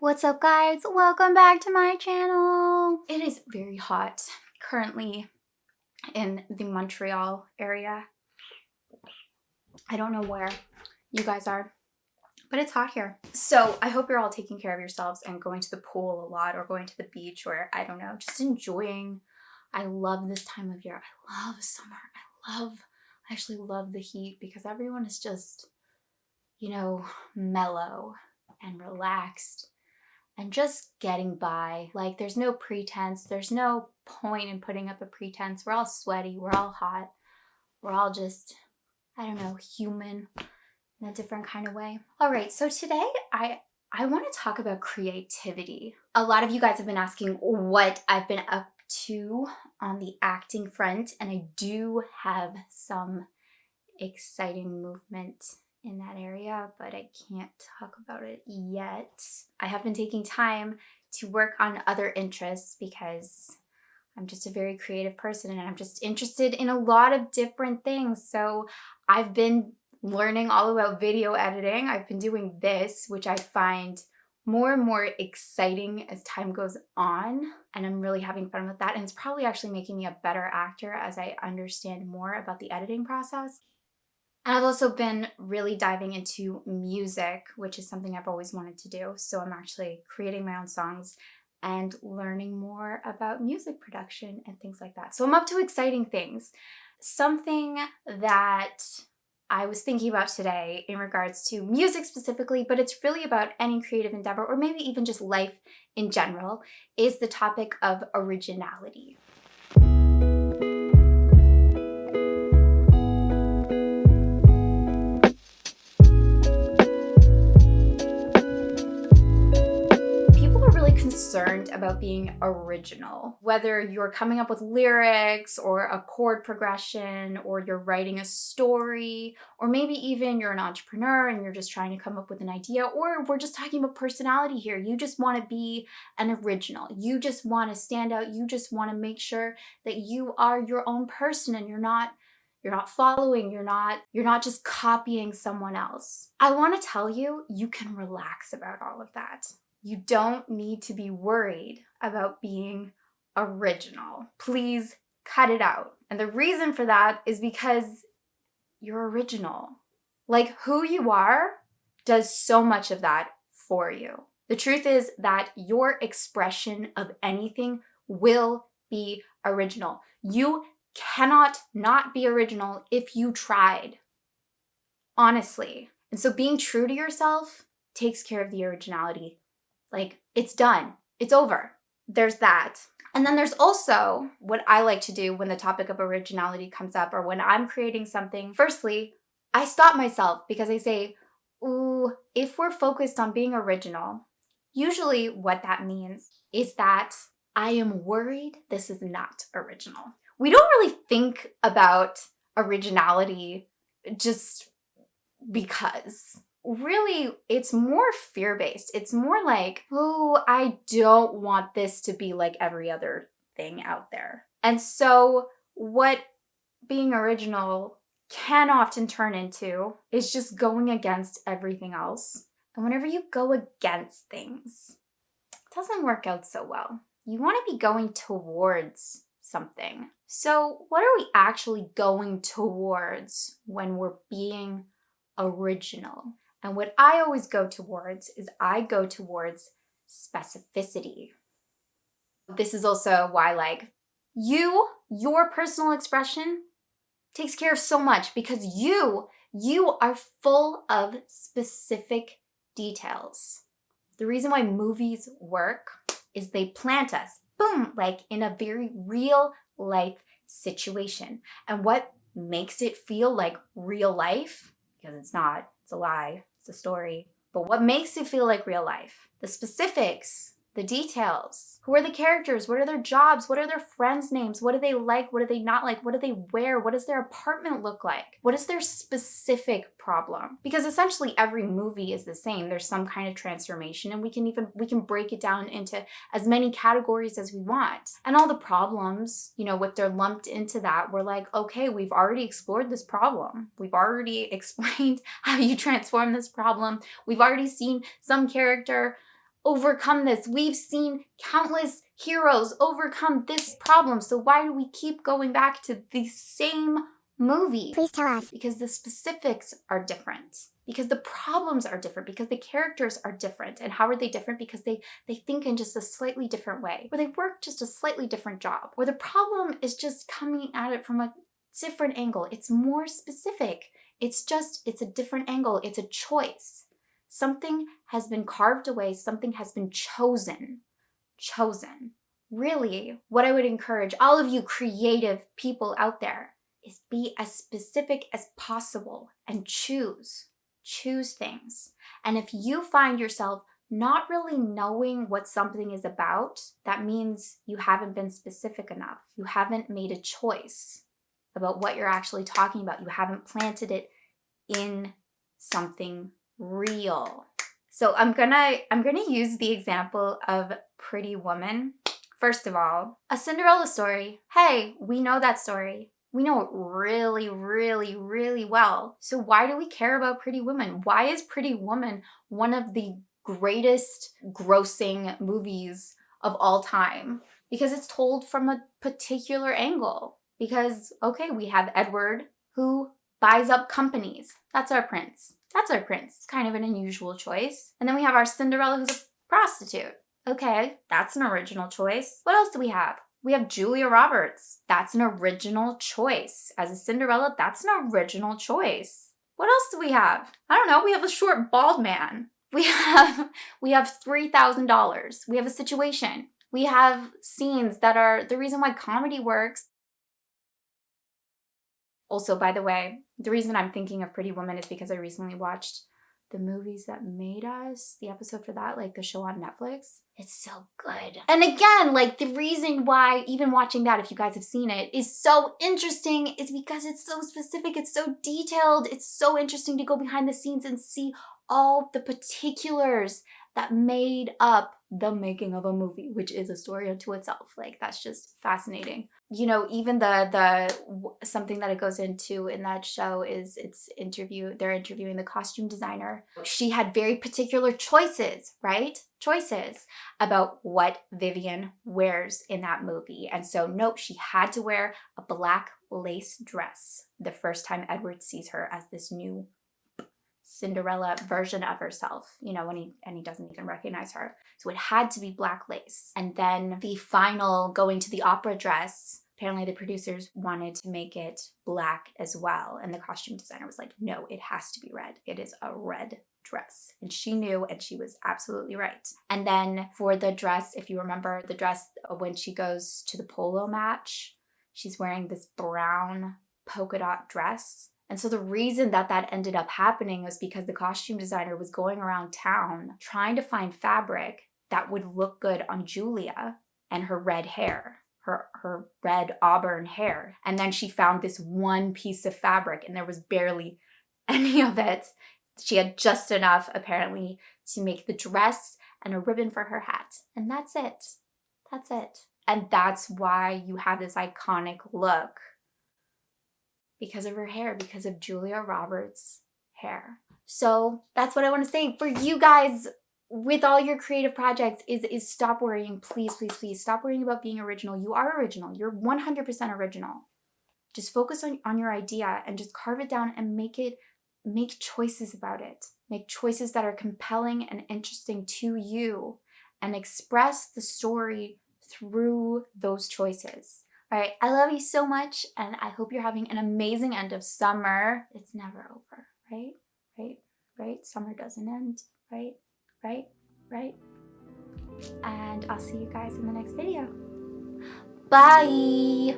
What's up, guys? Welcome back to my channel. It is very hot currently in the Montreal area. I don't know where you guys are, but it's hot here. So I hope you're all taking care of yourselves and going to the pool a lot or going to the beach or I don't know, just enjoying. I love this time of year. I love summer. I actually love the heat because everyone is just, you know, mellow and relaxed and just getting by. Like, there's no pretense. There's no point in putting up a pretense. We're all sweaty. We're all hot. We're all just, I don't know, human in a different kind of way. All right, so today I want to talk about creativity. A lot of you guys have been asking what I've been up to on the acting front, and I do have some exciting movement in that area, but I can't talk about it yet. I have been taking time to work on other interests because I'm just a very creative person and I'm just interested in a lot of different things. So I've been learning all about video editing. I've been doing this, which I find more and more exciting as time goes on, and I'm really having fun with that. And it's probably actually making me a better actor as I understand more about the editing process. And I've also been really diving into music, which is something I've always wanted to do. So I'm actually creating my own songs and learning more about music production and things like that. So I'm up to exciting things. Something that I was thinking about today in regards to music specifically, but it's really about any creative endeavor or maybe even just life in general, is the topic of originality. Concerned about being original, whether you're coming up with lyrics or a chord progression, or you're writing a story, or maybe even you're an entrepreneur and you're just trying to come up with an idea, or we're just talking about personality here. You just want to be an original. You just want to stand out. You just want to make sure that you are your own person and you're not following, you're not just copying someone else. I want to tell you, you can relax about all of that. You don't need to be worried about being original. Please cut it out. And the reason for that is because you're original. Like, who you are does so much of that for you. The truth is that your expression of anything will be original. You cannot not be original if you tried. Honestly. And so being true to yourself takes care of the originality. Like, it's done. It's over. There's that. And then there's also what I like to do when the topic of originality comes up or when I'm creating something. Firstly, I stop myself because I say, ooh, if we're focused on being original, usually what that means is that I am worried this is not original. We don't really think about originality just because. Really, it's more fear-based. It's more like, oh, I don't want this to be like every other thing out there. And so what being original can often turn into is just going against everything else. And whenever you go against things, it doesn't work out so well. You want to be going towards something. So what are we actually going towards when we're being original? And what I always go towards is I go towards specificity. This is also why, like, your personal expression takes care of so much because you are full of specific details. The reason why movies work is they plant us, boom, like in a very real life situation. And what makes it feel like real life, because it's not, it's a lie, it's a story. But what makes it feel like real life? The specifics, the details. Who are the characters? What are their jobs? What are their friends' names? What do they like? What do they not like? What do they wear? What does their apartment look like? What is their specific problem? Because essentially every movie is the same. There's some kind of transformation, and we can break it down into as many categories as we want. And all the problems, you know, if they're lumped into that, we're like, okay, we've already explored this problem. We've already explained how you transform this problem. We've already seen some character overcome this. We've seen countless heroes overcome this problem. So why do we keep going back to the same movie? Please tell us. Because the specifics are different. Because the problems are different. Because the characters are different. And how are they different? Because they think in just a slightly different way. Or they work just a slightly different job. Or the problem is just coming at it from a different angle. It's more specific. It's a different angle. It's a choice. Something has been carved away. Something has been chosen. Really, what I would encourage all of you creative people out there is be as specific as possible and choose things. And if you find yourself not really knowing what something is about, that means you haven't been specific enough. You haven't made a choice about what you're actually talking about. You haven't planted it in something real. So I'm gonna use the example of Pretty Woman. First of all, a Cinderella story. Hey, we know that story. We know it really, really, really well. So why do we care about Pretty Woman? Why is Pretty Woman one of the greatest grossing movies of all time? Because it's told from a particular angle. Because, okay, we have Edward who buys up companies. That's our prince. It's kind of an unusual choice. And then we have our Cinderella who's a prostitute. Okay, that's an original choice. What else do we have? We have Julia Roberts. That's an original choice. As a Cinderella, that's an original choice. What else do we have? I don't know. We have a short bald man. We have $3,000. We have a situation. We have scenes that are the reason why comedy works. Also, by the way, the reason I'm thinking of Pretty Woman is because I recently watched The Movies That Made Us, the episode for that, like the show on Netflix. It's so good. And again, like the reason why even watching that, if you guys have seen it, is so interesting is because it's so specific, it's so detailed, it's so interesting to go behind the scenes and see all the particulars that made up the making of a movie, which is a story unto itself. Like, that's just fascinating. You know, even the something that it goes into in that show is they're interviewing the costume designer. She had very particular choices, right? Choices about what Vivian wears in that movie. And so, note, she had to wear a black lace dress the first time Edward sees her as this new Cinderella version of herself, you know, and he doesn't even recognize her. So it had to be black lace. And then the final going to the opera dress, apparently the producers wanted to make it black as well. And the costume designer was like, no, it has to be red. It is a red dress. And she knew, and she was absolutely right. And then for the dress, if you remember the dress when she goes to the polo match, she's wearing this brown polka dot dress. And so the reason that ended up happening was because the costume designer was going around town trying to find fabric that would look good on Julia and her red hair, her red auburn hair. And then she found this one piece of fabric and there was barely any of it. She had just enough, apparently, to make the dress and a ribbon for her hat. And that's it. That's it. And that's why you have this iconic look. Because of her hair, because of Julia Roberts' hair. So that's what I want to say for you guys with all your creative projects is stop worrying. Please, please, please stop worrying about being original. You are original. You're 100% original. Just focus on your idea and just carve it down and make choices about it. Make choices that are compelling and interesting to you and express the story through those choices. All right, I love you so much, and I hope you're having an amazing end of summer. It's never over, right? Right? Summer doesn't end, right? And I'll see you guys in the next video. Bye!